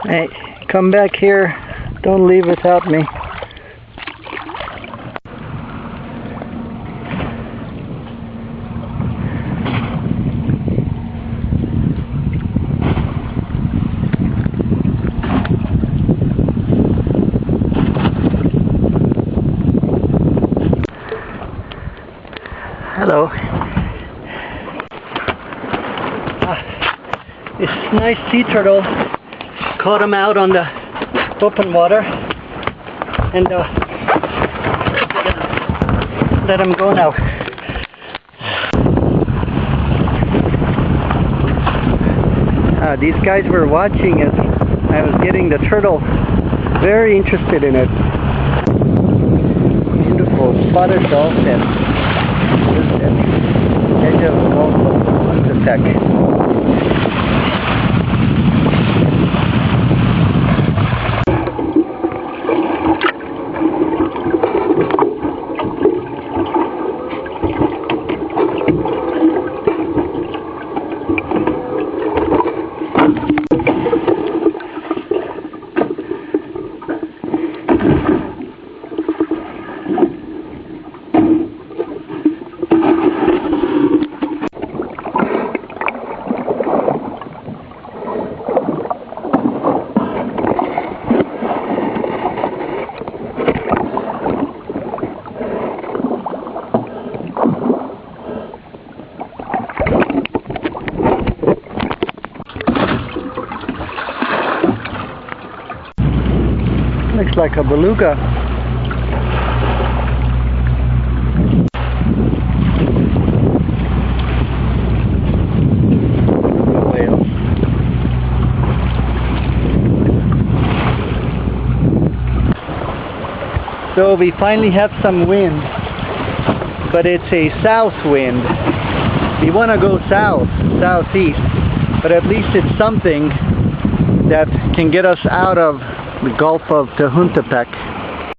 Hey, come back here. Don't leave without me. Hello. This nice sea turtle. Caught him out on the open water and let him go now. These guys were watching as I was getting the turtle. Very interested in it. Beautiful spotted dolphin. Just at the edge of the Gulf of Tehuantepec. Looks like a beluga. A whale. So we finally have some wind, but it's a south wind. We want to go south, southeast, but at least it's something that can get us out of the Gulf of Tehuantepec.